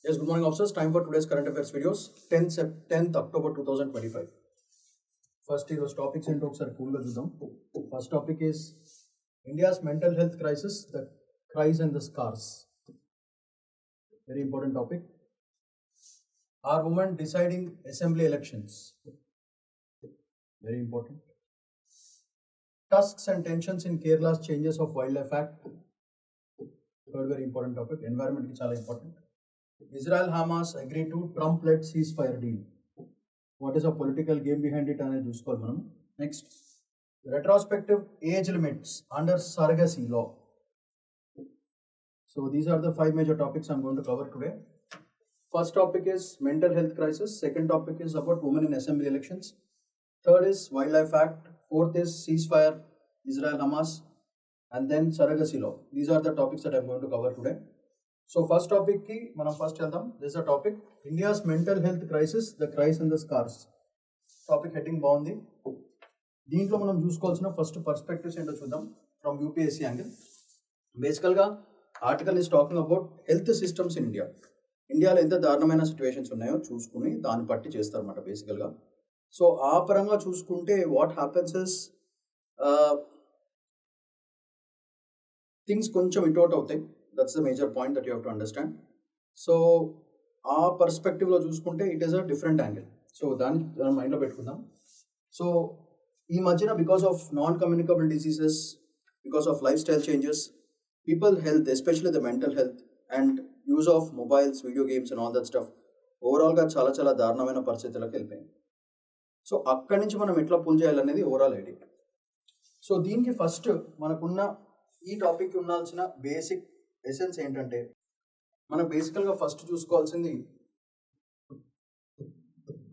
Yes, good morning, officers. Time for today's current affairs videos. 10th October 2025. First is topics and talks are cool. First topic is India's mental health crisis, the cries and the scars. Very important topic. Are women deciding assembly elections? Very important. Tusks and tensions in Kerala's changes of Wildlife Act. Third very important topic. Environment is chala important. Israel Hamas agreed to Trump-led ceasefire deal. What is a political game behind it? And చూసుకోవాలి మనం. Next, retrospective age limits under surrogacy law. So these are the 5 major topics I'm going to cover today. First topic is mental health crisis. Second topic is about women in assembly elections. Third is Wildlife Act. Fourth is ceasefire, Israel Hamas, and then surrogacy law. These are the topics that I'm going to cover today. So first topic ki manam first cheldam. This is a topic India's mental health crisis, the cries and the scars. Topic heading బాగుంది. దీంట్లో మనం చూసుకోవాల్సిన first perspectives ఏంటో చూద్దాం from UPSC angle. బేసికల్గా article is talking about health systems in India. ఇండియాలో ఎంత దారుణమైన సిచ్యువేషన్స్ ఉన్నాయో చూసుకుని దాన్ని బట్టి చేస్తారన్నమాట బేసికల్గా. సో ఆ పరంగా చూసుకుంటే వాట్ హ్యాపెన్స్ ఇస్ థింగ్స్ కొంచెం ఇంటౌట్ అవుతాయి. That's the major point that you have to understand. So ఆ పర్స్పెక్టివ్లో చూసుకుంటే it is a different angle. So దాన్ని మైండ్లో పెట్టుకుందాం. సో ఈ మధ్యన because of non communicable diseases, because of life style changes, people health especially the mental health and use of mobiles, video games and all that stuff ఓవరాల్గా చాలా చాలా దారుణమైన పరిస్థితులకు వెళ్ళిపోయింది. సో అక్కడి నుంచి మనం ఎట్లా పుల్ చేయాలనేది ఓవరాల్ ఐడియా. సో దీనికి ఫస్ట్ మనకున్న ఈ టాపిక్ ఉండాల్సిన బేసిక్ ఎసెన్స్ ఏంటంటే మనం బేసికల్గా ఫస్ట్ చూసుకోవాల్సింది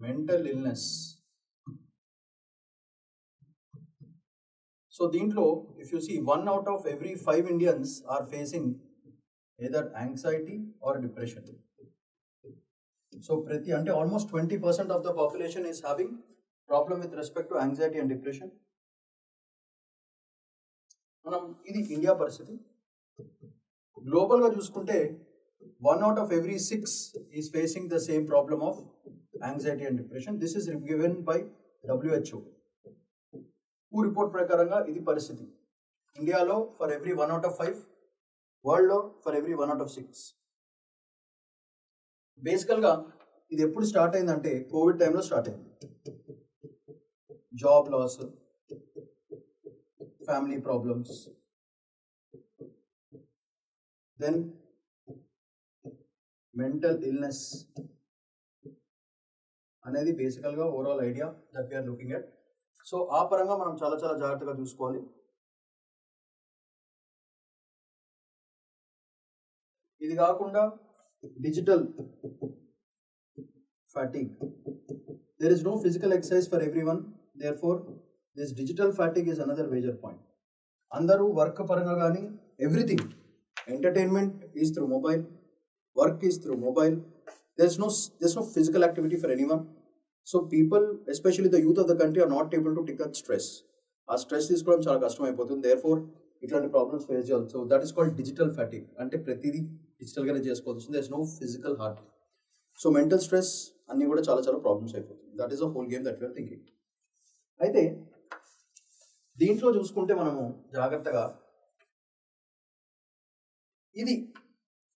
మెంటల్ ఇల్నెస్. సో దీంట్లో if you see 1 out of every 5 Indians are facing either anxiety or depression. So ప్రతి అంటే almost 20% of the population is having problem with respect to anxiety and depression. మనం ఇది India పరిస్థితి. గ్లోబల్గా చూసుకుంటే 1 out of every 6 is facing the same problem of anxiety and depression. This is given by WHO. Report ప్రకారంగా ఇది పరిస్థితి. ఇండియాలో for every 1 out of 5, వరల్డ్లో for every 1 out of 6. బేసికల్గా ఇది ఎప్పుడు స్టార్ట్ అయిందంటే కోవిడ్ టైంలో స్టార్ట్ అయింది. Job loss, family problems, then mental illness అనేది బేసికల్గా overall idea that we're looking at. So ఆ పరంగా మనం చాలా చాలా జాగ్రత్తగా చూసుకోవాలి. ఇది కాకుండా digital fatigue. There is no physical exercise for everyone. Therefore, this digital fatigue is another major point. అందరూ వర్క్ పరంగా కానీ everything, entertainment is through mobile, work is through mobile. There's no physical activity for anyone. So people, especially the youth of the country, are not able to take up stress. ఆ stress తీసుకోవడం చాలా కష్టం అయిపోతుంది. therefore ఇట్లాంటి problems face చేయాలి. So that is called digital fatigue. అంటే ప్రతిదీ డిజిటల్గానే చేసుకోవాల్సి వస్తుంది. there's no physical hurt. So mental stress అన్నీ కూడా చాలా చాలా ప్రాబ్లమ్స్ అయిపోతుంది. That is a whole game that we are thinking. అయితే దీంట్లో చూసుకుంటే మనము జాగ్రత్తగా ఇది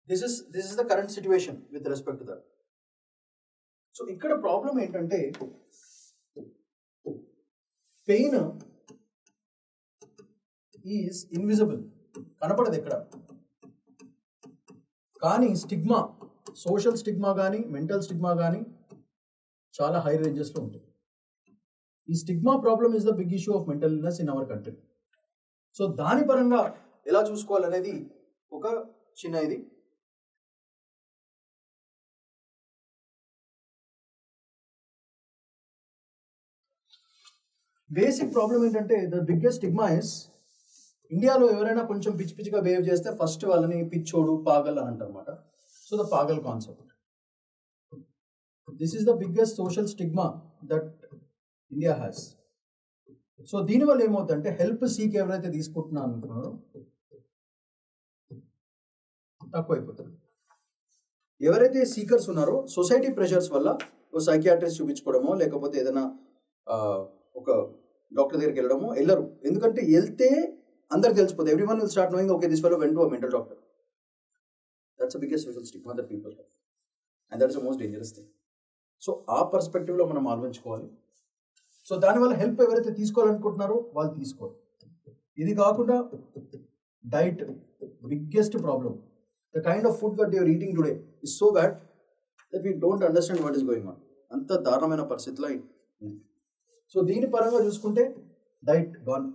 this is the current situation with respect to that. So ఇక్కడ ప్రాబ్లం ఏంటంటే పెయిన్ ఈజ్ ఇన్విజిబుల్, కనపడదు ఎక్కడ. కానీ స్టిగ్మా, సోషల్ స్టిగ్మా కానీ మెంటల్ స్టిగ్మా కానీ చాలా హై రేంజెస్లో ఉంటుంది. ఈ stigma problem is the big issue of mental illness in our country. So దాని పరంగా ఎలా చూసుకోవాలనేది ఒక చిన్న ఇది. బేసిక్ ప్రాబ్లం ఏంటంటే ద బిగ్గెస్ట్ స్టిగ్మా ఇస్ ఇండియాలో ఎవరైనా కొంచెం పిచ్చి పిచ్చిగా బిహేవ్ చేస్తే ఫస్ట్ వాళ్ళని పిచ్చోడు, పాగల్ అని అంటారు అనమాట. So the pagal concept, this is the biggest social stigma that India has. So దీనివల్ల ఏమవుతుందంటే హెల్ప్ సీక్ ఎవరైతే తీసుకుంటున్నాను అనుకున్నారో తక్కువైపోతుంది. ఎవరైతే సీకర్స్ ఉన్నారో సొసైటీ ప్రెషర్స్ వల్ల ఒక సైకియాట్రిస్ట్ చూపించుకోవడమో లేకపోతే ఏదైనా ఒక డాక్టర్ దగ్గరికి వెళ్ళరు. ఎందుకంటే వెళ్తే అందరికి తెలిసిపోతుంది. Everyone will start knowing okay this fellow went to a mental doctor. That's the biggest social stigma that people have and that's the most dangerous thing. So ఆ పర్స్పెక్టివ్లో మనం ఆలోచించుకోవాలి. సో దానివల్ల హెల్ప్ ఎవరైతే తీసుకోవాలనుకుంటున్నారో వాళ్ళు తీసుకోవాలి. ఇది కాకుండా diet biggest problem. The kind of food that you're eating today is so bad that we don't understand what is going on. అంత దారుణమైన పరిస్థితిలో ఉంది. సో దీని పరంగా చూసుకుంటే diet gone.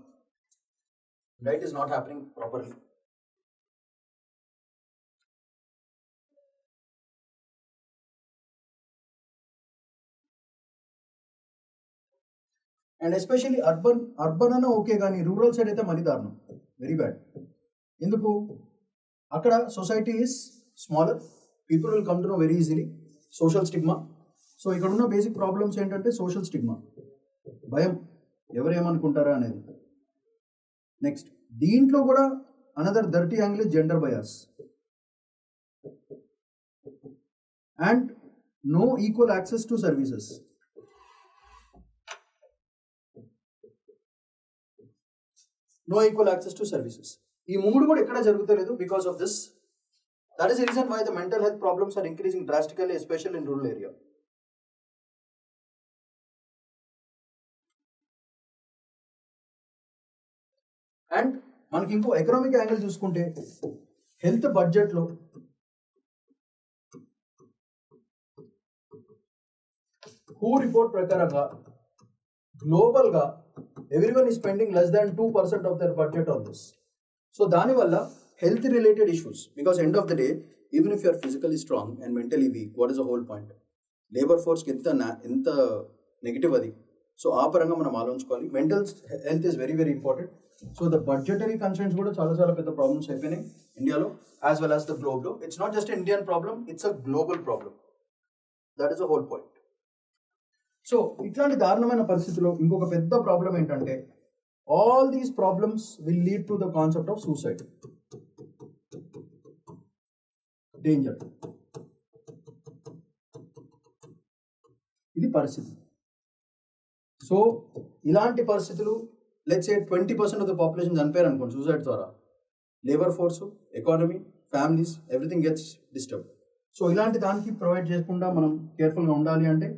Diet is not happening properly. And especially urban అన్న okay, కానీ rural side అయితే మరీ దారుణం, వెరీ బ్యాడ్. ఎందుకు? అక్కడ society is smaller, people will come to know very easily. Social stigma. So ఇక్కడ ఉన్న బేసిక్ ప్రాబ్లమ్స్ ఏంటంటే సోషల్ స్టిగ్మా, భయం, ఎవరేమనుకుంటారా అనేది. నెక్స్ట్ దీంట్లో కూడా another dirty angle is gender bias and no equal access to services. No equal access to services. ఈ మూడు కూడా ఎక్కడ జరుగుతలేదు because of this. That is the reason why the mental health problems are increasing drastically, especially in rural area. And మనకి ఇంకో economic angle చూసుకుంటే health బడ్జెట్లో హూ రిపోర్ట్ ప్రకారంగా గ్లోబల్గా everyone is spending less than 2% of their budget on this. So దానివల్ల health related issues, because end of the day even if you are physically strong and mentally weak, what is the whole point? Labor force కి ఎంత negative అది. So ఆ పరంగా మనం ఆలోచించుకోవాలి. Mental health is very very important. So the budgetary concerns కూడా చాలా చాలా పెద్ద ప్రాబ్లమ్స్ అయిపోయినాయి ఇండియాలో యాజ్ వెల్ యాజ్ ద గ్లోబ్లో. It's not just Indian problem, it's a global problem. That is the whole point. So ఇట్లాంటి దారుణమైన పరిస్థితుల్లో ఇంకొక పెద్ద ప్రాబ్లం ఏంటంటే all these problems will lead to the concept of suicide. Danger. ఇది పరిస్థితి. So ఇలాంటి పరిస్థితులు let's say 20% of the population చనిపోయారు అనుకోండి సూసైడ్ ద్వారా. Labour force, economy, families, everything gets disturb. So ఇలాంటి దానికి ప్రొవైడ్ చేయకుండా మనం కేర్ఫుల్గా ఉండాలి. అంటే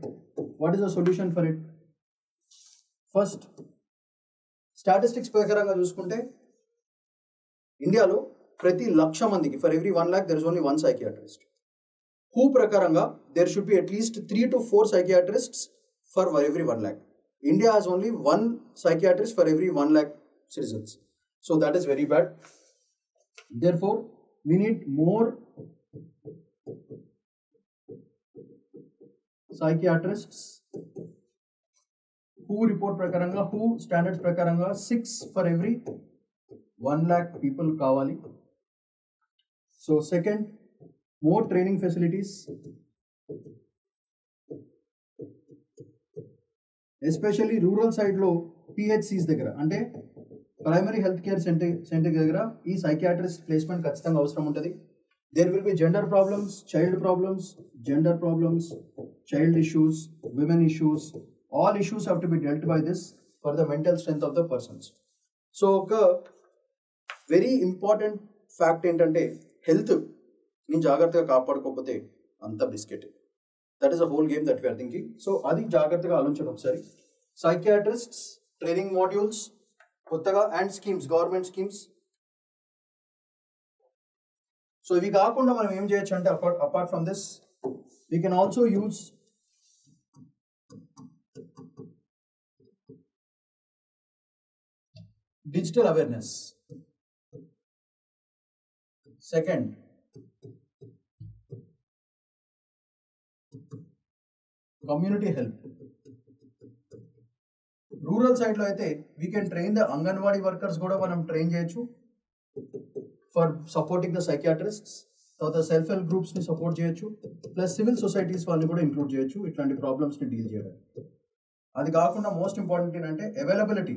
what is the solution for it? First statistics ప్రకారంగా చూసుకుంటే ఇండియాలో ప్రతి 1,00,000 మందికి, for every 1 lakh there is only one psychiatrist. Who ప్రకారంగా there should be at least 3 to 4 psychiatrists for every 1 lakh. India has only 1 psychiatrist for every 1 lakh citizens. So that is very bad. Therefore we need more psychiatrists. Who report ప్రకారంగా, who standards ప్రకారంగా 6 for every 1 lakh people కావాలి. So second, more training facilities, especially rural సైడ్లో PHCs దగ్గర, అంటే primary health care centre దగ్గర ఈ psychiatrist placement ఖచ్చితంగా అవసరం ఉంటుంది. There will be gender problems, child problems, gender problems, child issues, women issues, all issues have to be dealt by this for the mental strength of the persons. So ఒక very important fact ఏంటంటే health ని జాగ్రత్తగా కాపాడుకోకపోతే అంత biscuit. That is a whole game that we are thinking. So అది జాగ్రత్తగా ఆలోచించండి ఒకసారి. సైకియాట్రిస్ట్స్ ట్రైనింగ్ మాడ్యూల్స్ కొత్తగా and schemes, government schemes. So ఇవి కాకుండా మనం ఏం చేయొచ్చు అంటే apart from this we can also use digital awareness. Second, community help. Rural సైడ్లో అయితే we can train the anganwadi workers కూడా మనం ట్రైన్ చేయొచ్చు ఫర్ సపోర్టింగ్ ద సైకియాట్రిస్ట్స్. తర్వాత సెల్ఫ్ హెల్ప్ గ్రూప్స్ని సపోర్ట్ చేయొచ్చు, ప్లస్ సివిల్ సొసైటీస్ వాళ్ళని కూడా ఇంక్లూడ్ చేయొచ్చు ఇట్లాంటి ప్రాబ్లమ్స్ని డీల్ చేయడానికి. అది కాకుండా మోస్ట్ ఇంపార్టెంట్ ఏంటంటే availability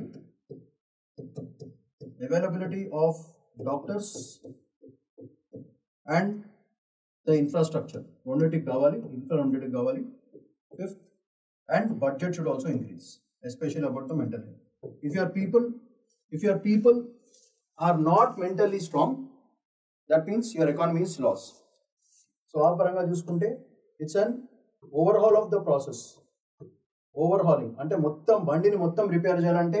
of doctors and the infrastructure. Fifth, and budget should also increase, especially about the mental health. If your people are not mentally strong, that means your economy is lost. So ఆ పరంగా చూసుకుంటే it's an overhaul of the process. Overhauling అంటే మొత్తం బండిని మొత్తం repair చేయాలంటే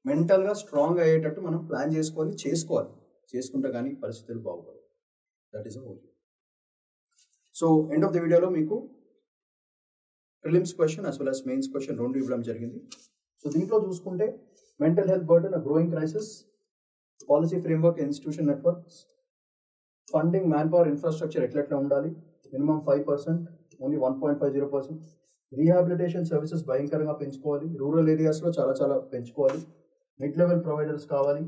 మెంటల్గా strong అయ్యేటట్టు మనం ప్లాన్ చేసుకుంటే కానీ పరిస్థితులు బాగుపడవు. That is a whole. So end of the వీడియోలో మీకు prelims question as well as mains question రెండు ఇవ్వడం జరిగింది. సో దీంట్లో చూసుకుంటే mental health burden a growing crisis, policy framework, institution networks, funding, manpower, infrastructure ఎట్లా ఉండాలి, మినిమం 5%, ఓన్లీ 1.50%, రీహాబిలిటేషన్ సర్వీసెస్ భయంకరంగా పెంచుకోవాలి, రూరల్ ఏరియాస్లో చాలా పెంచుకోవాలి, మిడ్ లెవెల్ ప్రొవైడర్స్ కావాలి.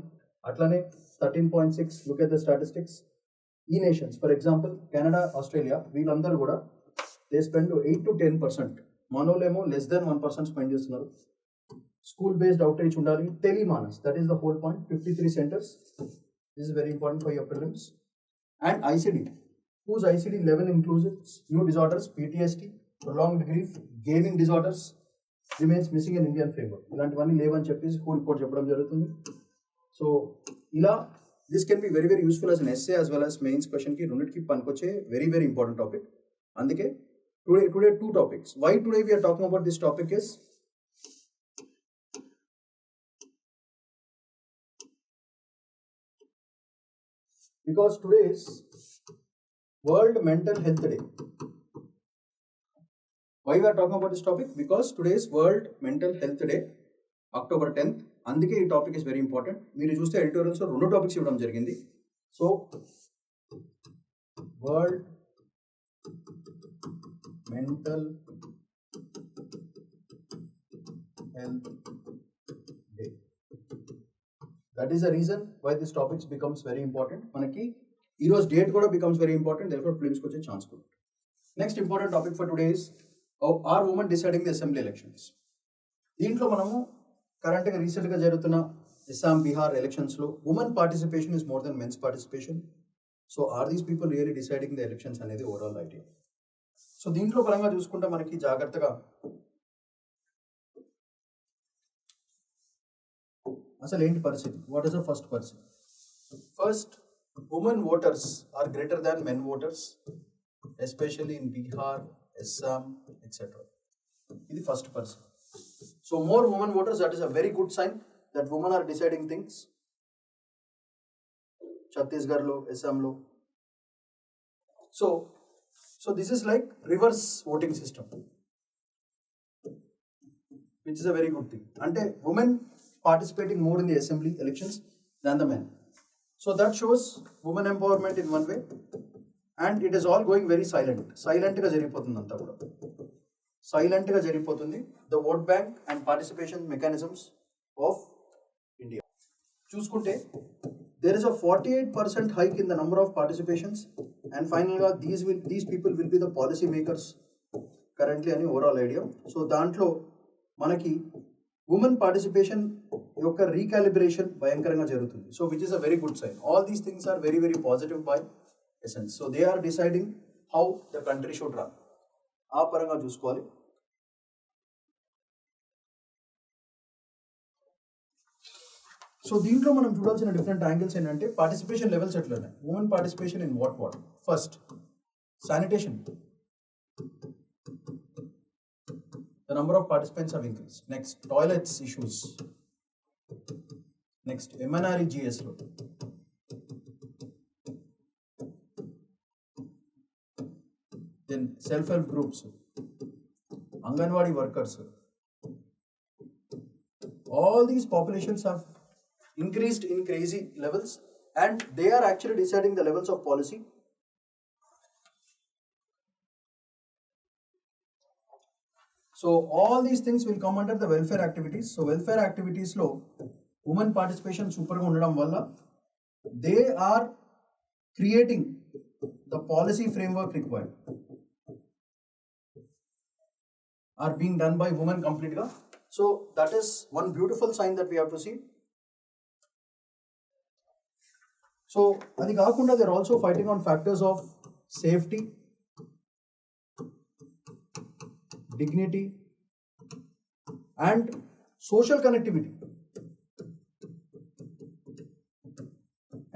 అట్లనే 13.6 లుక్ ఎట్ ద స్టాటిస్టిక్స్. ఈ nations for example Canada, Australia, వీళ్ళందరూ కూడా దే స్పెండ్ 8 to 10%. మనోళ్ళేమో లెస్ దెన్ 1% స్పెండ్ చేస్తున్నారు. స్కూల్ బేస్డ్ అవుట్ రీచ్ ఉండాలి. Telemanas, that is the whole point. 53 centers. This is very important for your prelims. And ICD, whose ICD 11 includes new disorders, PTSD, prolonged grief, gaming disorders remains missing in Indian framework. ఇలాంటివన్నీ లేవని చెప్పేసి whole report చెప్పడం జరుగుతుంది. So ఇలా this can be very useful as an essay as well as mains క్వశ్చన్కి రెండింటికి పనికొచ్చే very important topic. అందుకే today two topics. Why today we are talking about this topic is because today is World Mental Health Day. Why we are talking about this topic? Because today is World Mental Health Day, October 10th. అందుకే ఈ topic is very important. మీరు చూస్తే ఎడిటోరియల్స్లో 2 topics ఇవ్వడం జరిగింది. So world mental health day. That is the reason why this topics becomes very important. మనకి ఈరోజు date కూడా becomes very important. Therefore ఫిలిమ్స్కి వచ్చే ఛాన్స్ కూడా. Next important topic for today is are women deciding the assembly elections. దీంట్లో మనము కరెంట్గా రీసెంట్గా జరుగుతున్న అస్సాం, బీహార్ ఎలక్షన్స్లో women participation is more than men's participation. So are these people really deciding the elections అనేది ఓవరాల్ ఐడియా. సో దీంట్లో పరంగా చూసుకుంటే మనకి జాగ్రత్తగా అసలు ఏంటి పరిస్థితి, వాట్ ఈస్ ద ఫస్ట్ పరిస్థితి. First, women voters are greater than men voters, especially in Bihar, Assam etcetera. ఇది ఫస్ట్ పరిస్థితి. So more women voters, that is a very good sign that women are deciding things. Chhattisgarh, Assam. So this is like reverse voting system, which is a very good thing. Ante women participating more in the assembly elections than the men. So that shows women empowerment in one way, and it is all going very silent గా జరిగిపోతుంది అంతా కూడా. సైలెంట్గా జరిగిపోతుంది the vote bank and participation mechanisms of India. చూసుకుంటే there is a 48% hike in the number of participations, and ఫైనల్గా these people will be the policy makers currently అని overall idea. So దాంట్లో మనకి ఉమెన్ పార్టిసిపేషన్ యొక్క recalibration భయంకరంగా జరుగుతుంది. So which is a very good sign. All these things are very positive by essence. So they are deciding how the country should run. ఆ పరంగా చూసుకోవాలి. So దీంట్లో మనం చూడాల్సిన డిఫరెంట్ యాంగిల్స్ ఏంటంటే పార్టిసిపేషన్ లెవెల్స్ ఎట్లా ఉన్నాయి. Women participation in what first, sanitation, the number of participants have increase. Next toilets issues, next MNREGS లో, then self-help groups, Anganwadi workers, all these populations have increased in crazy levels, and they are actually deciding the levels of policy. So all these things will come under the welfare activities. So welfare activities lo women participation super ga undadam valla they are creating the policy framework required are being done by women completely. So that is one beautiful sign that we have to see. So adi kaakunda they are also fighting on factors of safety, dignity, and social connectivity.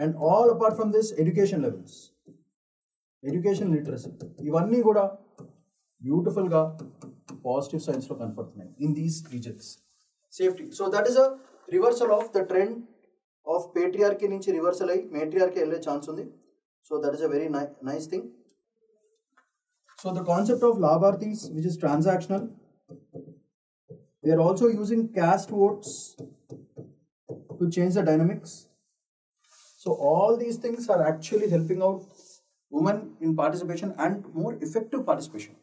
And all apart from this, education levels, education literacy, ఇవన్నీ కూడా బ్యూటిఫుల్గా positive సైన్స్లో కనపడుతున్నాయి in these reasons. Safety, so that is a reversal of the trend of patriarchy నుంచి reversal అయ్యి matriarchy వెళ్ళే chance ఉంది. So that is a very nice thing. So the concept of లాభార్థీస్ which is transactional, they are also using caste votes to change the dynamics. So all these things are actually helping out women in participation and more effective participation.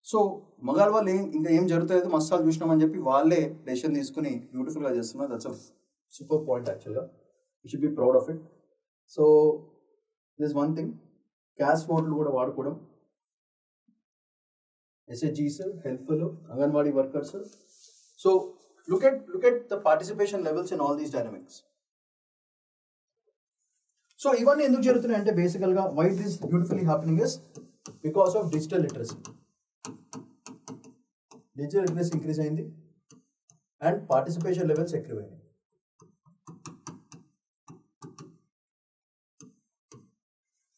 So మగాళ్ళ వాళ్ళు ఇంకా ఏం జరుగుతుంది మస్తాలు చూసినామని చెప్పి వాళ్ళే decision తీసుకుని బ్యూటిఫుల్గా చేస్తున్నారు. దట్స్ అ సూపర్ పాయింట్ యాక్చువల్గా. You should be proud of it. So this one thing, caste ఓట్లు కూడా వాడుకోవడం, SHGs, helpful, Anganwadi workers. So look at the participation levels in all these dynamics. So even ఎందుకు జరుగుతున్నాయి అంటే బేసికల్గా why it is beautifully happening is because of digital literacy. Digital literacy increase అయింది and participation levels ఎక్కువ అయినాయి.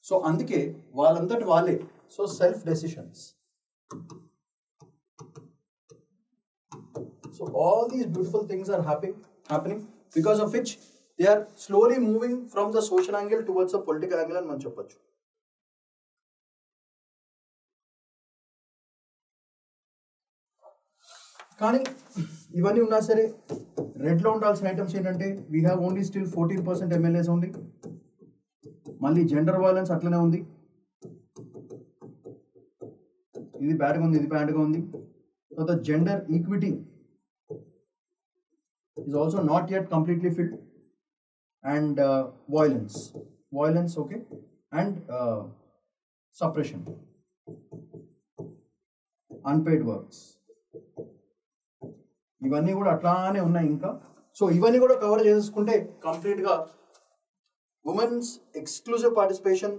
So అందుకే వాళ్ళంతటి వాళ్ళే, so self decisions. So all these beautiful things are happening because of which they are slowly moving from the social angle towards the political angle అని మనం చెప్పొచ్చు. కానీ ఇవన్నీ ఉన్నా సరే రెడ్లో ఉండాల్సిన ఐటమ్స్ ఏంటంటే we have only still 14% MLAs ఉంది. మళ్ళీ జెండర్ వైలెన్స్ అట్లనే ఉంది. ఇది బ్యాడ్గా ఉంది, ఇది బ్యాడ్గా ఉంది. తర్వాత gender equity is also not yet completely fit, and violence, okay, and suppression, unpaid works, ఇవన్నీ కూడా అట్లానే ఉన్నాయి ఇంకా. సో ఇవన్నీ కూడా కవర్ చేసుకుంటే కంప్లీట్గా women's exclusive participation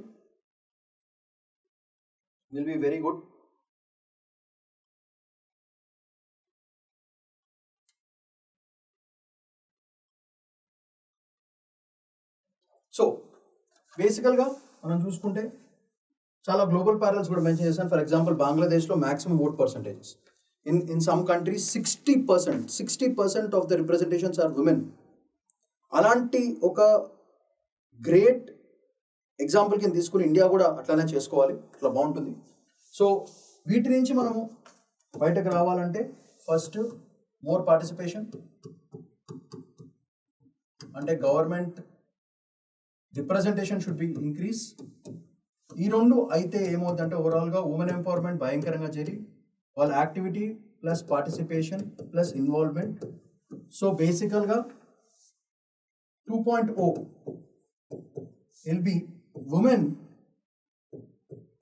will be very good. So బేసికల్గా మనం చూసుకుంటే చాలా గ్లోబల్ ప్యారల్స్ కూడా మెన్షన్ చేశాను. ఫర్ ఎగ్జాంపుల్ బంగ్లాదేశ్లో maximum vote percentages in some countries 60% of the representations are women. అలాంటి ఒక గ్రేట్ ఎగ్జాంపుల్ కింద తీసుకుని ఇండియా కూడా అట్లానే చేసుకోవాలి, అట్లా బాగుంటుంది. సో వీటి నుంచి మనము బయటకు రావాలంటే ఫస్ట్ మోర్ పార్టిసిపేషన్, అంటే government representation should be increase. ఈ రెండు అయితే ఏమవుతుందంటే ఓవరాల్గా ఉమెన్ ఎంపవర్మెంట్ భయంకరంగా చేరి వాళ్ళ activity plus participation plus involvement. So బేసికల్గా 2.0 will be women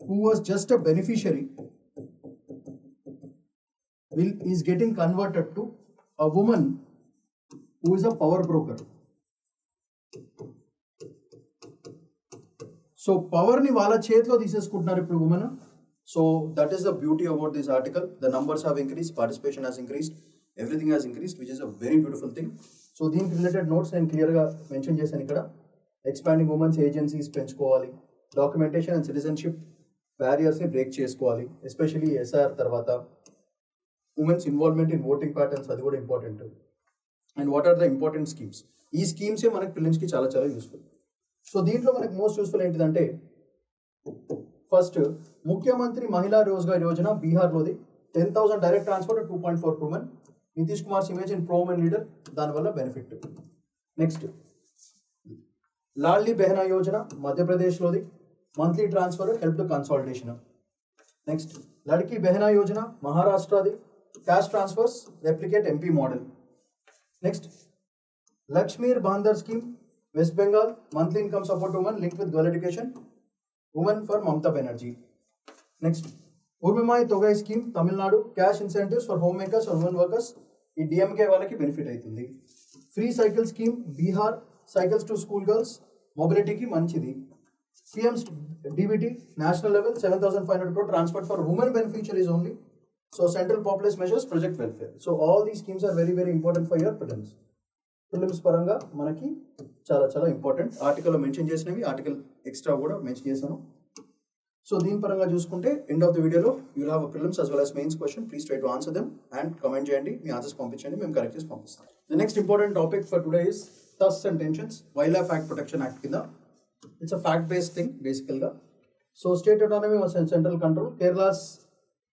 who was just a beneficiary is getting converted to a woman who is a power broker. So పవర్ని వాళ్ళ చేతిలో తీసేసుకుంటున్నారు ఇప్పుడు women. So that is the beauty about this article. The numbers have increase, participation has increased, everything has increased, which is a very beautiful thing. So దీనికి related notes నేను క్లియర్గా mention చేశాను ఇక్కడ. ఎక్స్పాండింగ్ ఉమెన్స్ ఏజెన్సీస్ పెంచుకోవాలి, documentation and citizenship బ్యారియర్స్ని break చేసుకోవాలి, especially SR తర్వాత women's involvement in voting patterns, అది కూడా important. And what are the important schemes, ఈ స్కీమ్సే మనకి ప్రిలిమ్స్కి చాలా చాలా యూస్ఫుల్. సో దీంట్లో మనకి మోస్ట్ యూస్ఫుల్ ఏంటిదంటే ఫస్ట్ ముఖ్యమంత్రి మహిళా రోజ్గార్ యోజన బీహార్లోది 10,000 direct transfer 2.4 women. Nitish Kumar image in pro women leader, దానివల్ల బెనిఫిట్. నెక్స్ట్ లాడ్లీ బెహనా యోజన మధ్యప్రదేశ్లోది, monthly transfer help to consolidation. Next Ladki Bahin Yojana మహారాష్ట్రది, cash transfers replicate MP model. Next Lakshmir Bhandar scheme West Bengal, monthly income support women link with girl education, women for Mamata Banerjee. Next Urimai Thogai scheme Tamil Nadu, cash incentives for home makers and women workers, ఈ DMK వాళ్ళకి benefit అవుతుంది. Free cycle scheme Bihar, cycles to school girls, మొబిలిటీకి మంచిది. PM's DBT, national level, 7,500 crore transferred for women beneficiaries only. So central populist measures, project welfare. So all these schemes are very, very important for your prelims. Prelims paranga manaki చాలా important. Article mention చేసినవి, article extra కూడా mention చేశాను. So దీని పరంగా చూసుకుంటే end of the video లో you will have a prelims as well as mains question. Please try to answer them and comment చేయండి, మీ answers పంపించండి, మేము correct చేసి పంపిస్తాం. The next important topic for today is Trusts and Tensions, Wildlife Act Protection Act కింద. It's a fact-based thing basically. So state autonomy was central control. Kerala's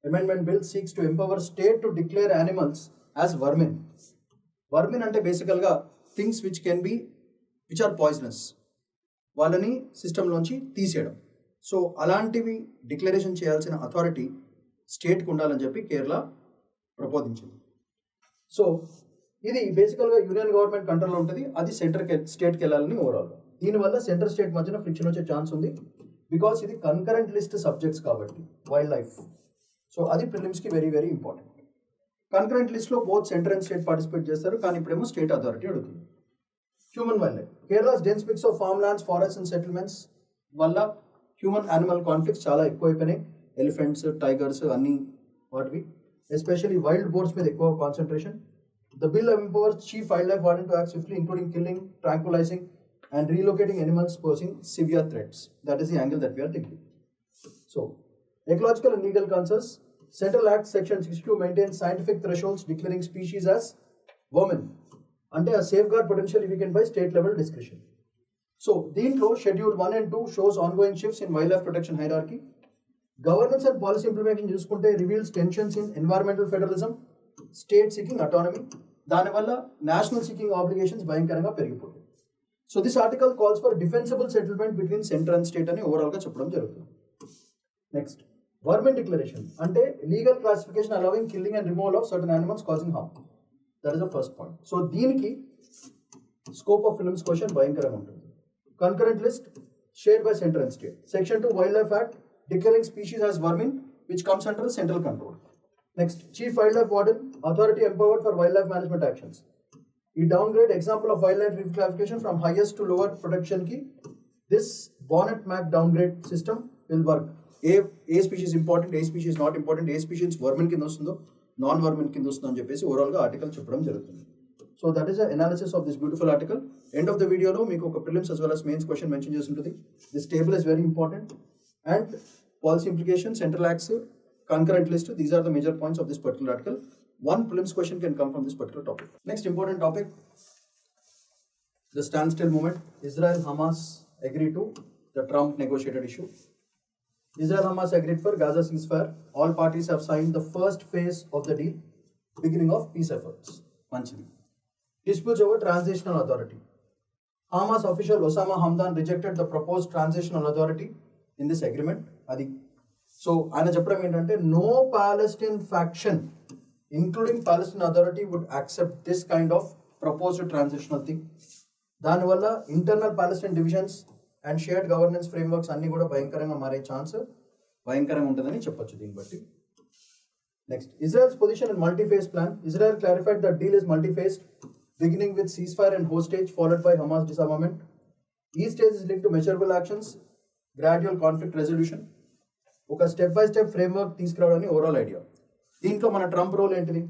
amendment bill seeks to empower state to declare animals as vermin. Vermin అంటే బేసికల్గా things which are poisonous, వాళ్ళని సిస్టంలోంచి తీసేయడం. So అలాంటివి declaration చేయాల్సిన authority స్టేట్కి ఉండాలని చెప్పి Kerala ప్రపోజించింది. So ఇది బేసికల్గా యూనియన్ గవర్నమెంట్ కంట్రోల్లో ఉంటుంది, అది స్టేట్కి వెళ్ళాలని ఓవరాల్గా. దీనివల్ల సెంటర్ స్టేట్ మధ్యన ఫ్రిక్షన్ వచ్చే ఛాన్స్ ఉంది, బికాస్ ఇది కన్కరెంట్ లిస్ట్ సబ్జెక్ట్స్ కాబట్టి వైల్డ్ లైఫ్. సో అది ప్రిలిమ్స్కి వెరీ వెరీ ఇంపార్టెంట్. కన్కరెంట్ లిస్ట్లో both centre and state participate చేస్తారు, కానీ ఇప్పుడేమో స్టేట్ అథారిటీ అడుగుతుంది. Human wild life, Kerala's dense mix of farm lands, forest and settlements వల్ల హ్యూమన్ యానిమల్ కాన్ఫ్లిక్ట్స్ చాలా ఎక్కువైపోయినాయి. ఎలిఫెంట్స్, టైగర్స్ అన్ని వాటివి, ఎస్పెషల్లీ వైల్డ్ బోర్డ్స్ మీద ఎక్కువ concentration. The bill empowers chief wildlife warden to act swiftly, including killing, tranquilizing and relocating animals posing severe threats. That is the angle that we are taking. So, ecological and legal concerns. Central Act Section 62 maintains scientific thresholds declaring species as vermin, ante a safeguard potentially weakened by state level discretion. So, దీంట్లో Schedule 1 and 2 shows ongoing shifts in wildlife protection hierarchy. Governance and policy implementation చూసుకుంటే reveals tensions in environmental federalism, state seeking autonomy. దానివల్ల national seeking obligations భయంకరంగా పెరిగిపోతాయి. So this article calls for defensible settlement between centre and state అని ఓవరాల్గా చెప్పడం జరుగుతుంది. Next, vermin declaration అంటే legal classification allowing killing and removal of certain animals causing harm. That is the first point. So దీనికి scope of films question భయంకరంగా ఉంటుంది. Concurrent list shared by centre and state. Section 2 wildlife act declaring species as vermin which comes under central control. Next, Chief Wildlife Warden, authority empowered for wildlife management actions. We downgrade example of wildlife reclassification from highest to lower protection ki. This Bonnet-Mack downgrade system will work. A species important, A species not important, A species vermin కింద వస్తుందో non వర్మిన్ కింద వస్తుందో అని చెప్పేసి ఓవరాల్గా article చెప్పడం జరుగుతుంది. So that is the analysis of this beautiful article. End of the వీడియోలో మీకు ఒక prelims as well as mains question mention చేసి ఉంటుంది. This table is very important and policy implication, central acts, concurrent list, these are the major points of this particular article. One prelims question can come from this particular topic. Next important topic, the standstill movement. Israel Hamas agreed to the Trump negotiated issue. Israel Hamas agreed for Gaza ceasefire. All parties have signed the first phase of the deal, beginning of peace efforts. Manchini. Disputes over transitional authority. Hamas official Osama Hamdan rejected the proposed transitional authority in this agreement. Adi. So ఆయన చెప్పడం ఏంటంటే no Palestine faction including Palestine authority would accept this kind of proposed transitional thing. దానివల్ల internal Palestine divisions and shared governance frameworks అన్ని కూడా భయంకరంగా మారే chance భయంకరంగా ఉంటుందని చెప్పొచ్చు దీన్ని బట్టి. Next, Israel's position in multiphase plan. Israel clarified that deal is multiphased, beginning with ceasefire and hostage followed by Hamas disarmament. ఈ stage is linked to measurable actions, gradual conflict resolution. ఒక step by step framework తీసుకురావడానికి overall idea. దీంట్లో మన Trump role ఏంటిది?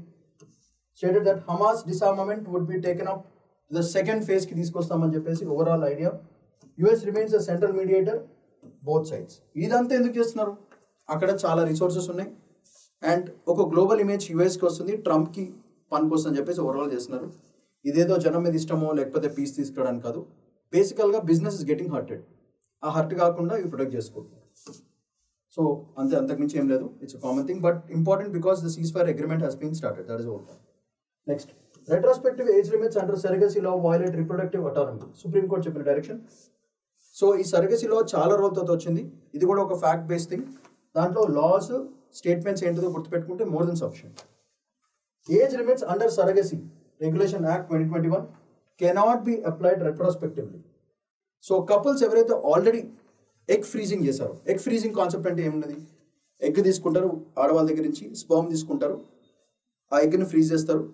Stated that Hamas disarmament would be taken up the second phase కి తీసుకొస్తామని చెప్పేసి overall idea. US remains the central mediator both sides. ఇదంతా ఎందుకు చేస్తున్నారు? అక్కడ చాలా రిసోర్సెస్ ఉన్నాయి అండ్ ఒక గ్లోబల్ ఇమేజ్ యుఎస్కి వస్తుంది, ట్రంప్కి పనికొస్తుంది అని చెప్పేసి ఓవరాల్ చేస్తున్నారు. ఇదేదో జనం మీద ఇష్టమో లేకపోతే పీస్ తీసుకురావడానికి కాదు. బేసికల్గా బిజినెస్ ఇస్ గెటింగ్ హర్టెడ్. ఆ హర్ట్ కాకుండా ఇవి ప్రొటెక్ట్ చేసుకుంటున్నారు. సో అంతకుమించి ఏం లేదు. It's common thing but important because the ceasefire agreement has been started. That is all. Next, retrospective age limits under surrogacy law violate reproductive autonomy. Supreme court చెప్పిన direction. So ఈ surrogacy law చాలా రోజులతో వచ్చింది. ఇది కూడా ఒక fact based thing. దాంట్లో laws statements ఏంటిదో గుర్తుపెట్టుకుంటే more than sufficient. Age limits under surrogacy regulation act 2021 cannot be applied retrospectively. So couples ఎవరైతే ఆల్రెడీ ఎగ్ ఫ్రీజింగ్ చేశారు. ఎగ్ ఫ్రీజింగ్ కాన్సెప్ట్ అంటే ఏమున్నది? ఎగ్ తీసుకుంటారు, ఆడవాళ్ళ దగ్గర నుంచి స్పర్మ్ తీసుకుంటారు, ఆ ఎగ్ని ఫ్రీజ్ చేస్తారు.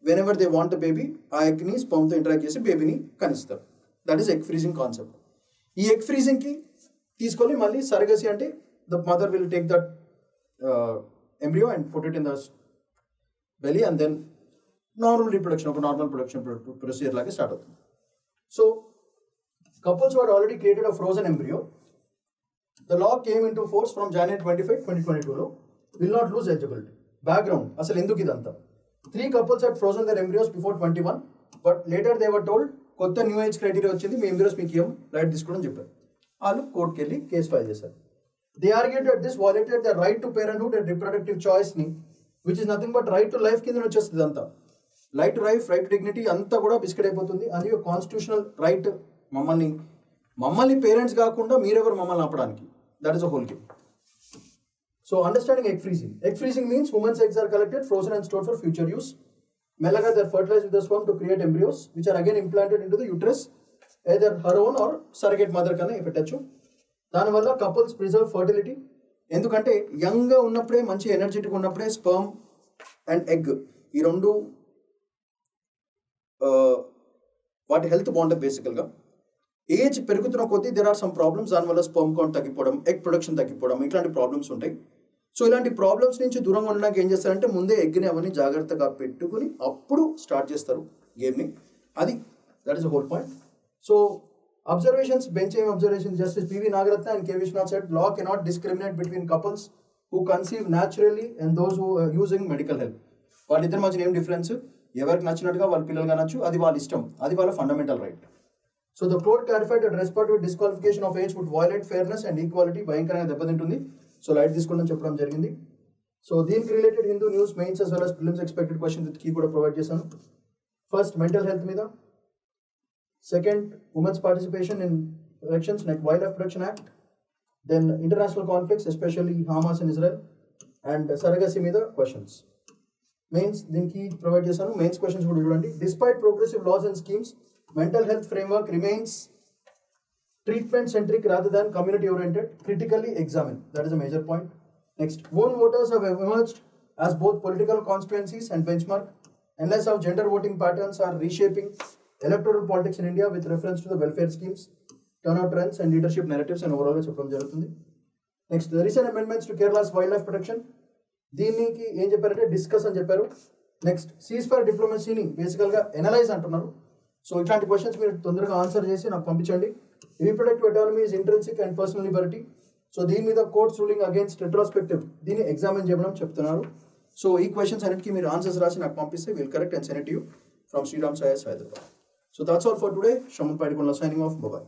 When ever they want the baby, ఆ ఎగ్ని స్పర్మ్తో ఇంటరాక్ట్ చేసి బేబీని కనిస్తారు. That is egg freezing concept. ఈ ఎగ్ ఫ్రీజింగ్కి తీసుకొని మళ్ళీ సరగసి అంటే the mother will take that embryo and put it in the belly and then normal reproduction, ఒక నార్మల్ ప్రొడక్షన్ ప్రొసీజర్ లాగా స్టార్ట్ అవుతుంది. So couples who had already created a frozen embryo, the law came into force from January 25, 2022 లో will not lose eligibility. Background, అసలు ఎందుకు ఇదంతా? 3 couples had frozen their embryos before 21, but later they were told కొత్త new age criteria వచ్చింది, మీ embryos మీకు ఏం right తీసుకోవడం చెప్పారు. వాళ్ళు కోర్టుకి వెళ్ళి కేసు ఫైల్ చేశారు. They argued that this violated their right to parenthood and reproductive choice ni, which is nothing but right to life కింద వచ్చేస్తుంది అంతా. Right to life, right to dignity అంతా కూడా బిస్కెట్ అయిపోతుంది. అది కాన్స్టిట్యూషనల్ రైట్, మమ్మల్ని parents కాకుండా మీరెవరు మమ్మల్ని ఆపడానికి. That is a whole game. So understanding egg freezing. Egg freezing means women's eggs are collected, frozen and stored for future use. మెల్లగా they are fertilized with the sperm to create embryos which are again implanted into the uterus, either her own or surrogate mother కన్నా పెట్టచ్చు. దానివల్ల couples preserve fertility. ఎందుకంటే యంగ్గా ఉన్నప్పుడే, మంచి energetic ఉన్నప్పుడే sperm and egg ఈ రెండు వాటి హెల్త్ బాగుంటుంది బేసికల్గా. ఏజ్ పెరుగుతున్న కొద్దీ దెర్ ఆర్ సమ్ ప్రాబ్లమ్స్, దానివల్ల స్పర్మ్ కౌంట్ తగ్గిపోవడం, ఎగ్ ప్రొడక్షన్ తగ్గిపోవడం, ఇట్లాంటి ప్రాబ్లమ్స్ ఉంటాయి. సో ఇలాంటి ప్రాబ్లమ్స్ నుంచి దూరంగా ఉండడానికి ఏం చేస్తారంటే ముందే ఎగ్ని అవన్నీ జాగ్రత్తగా పెట్టుకుని అప్పుడు స్టార్ట్ చేస్తారు గేమ్ని. That is the whole point. So observations, bench aim observations, Justice P.V. Nagaratna and K. Vishnath said law cannot discriminate between couples who conceive naturally and those who are using medical help. వాళ్ళిద్దరి మధ్య ఏం difference? ఎవరికి నచ్చినట్టుగా వాళ్ళ పిల్లలు కానొచ్చు, అది వాళ్ళ ఇష్టం, అది వాళ్ళ fundamental right. So the court clarified that respect with disqualification of age would violate fairness and equality, భయంకరంగా దెబ్బతింటుంది. సో లైట్ తీసుకోవడం చెప్పడం జరిగింది. సో దీనికి related Hindu news mains as well as prelims expected questions with key కూడా provide చేశాను. First mental health మీద, second women's participation in elections like Wildlife Protection Act, then international conflicts especially Hamas and Israel, and surrogacy మీద questions. Mains దీనికి provide చేశాను. Mains questions కూడా చూడండి. Despite progressive laws and schemes, mental health framework remains treatment centric rather than community oriented. Critically examine. That is a major point. Next, lone voters have emerged as both political constituencies and benchmark, unless how gender voting patterns are reshaping electoral politics in India with reference to the welfare schemes, turnout trends and leadership narratives and overall చెప్పడం జరుగుతుంది. Next, the recent amendments to Kerala's wildlife protection, దీనికి ఏం చెప్పారంటే discuss అని చెప్పారు. Next, cease fire డిప్లొమసీని బేసికల్గా analyse అంటున్నారు. So ఇట్లాంటి క్వశ్చన్స్ మీరు తొందరగా ఆన్సర్ చేసి నాకు పంపించండి. Reproductive autonomy is intrinsic and personal Liberty. So దీని మీద కోర్ట్స్ రూలింగ్ అగేన్స్ట్ రెట్రోస్పెక్టివ్, దీన్ని ఎగ్జామిన్ చేయడం చెప్తున్నారు. సో ఈ క్వశ్చన్స్ అన్నిటికీ మీరు ఆన్సర్స్ రాసి నాకు పంపిస్తే will correct and send it you from Sriram IAS Hyderabad. So that's all for today. Shaman Padikonla signing off. Bye-bye.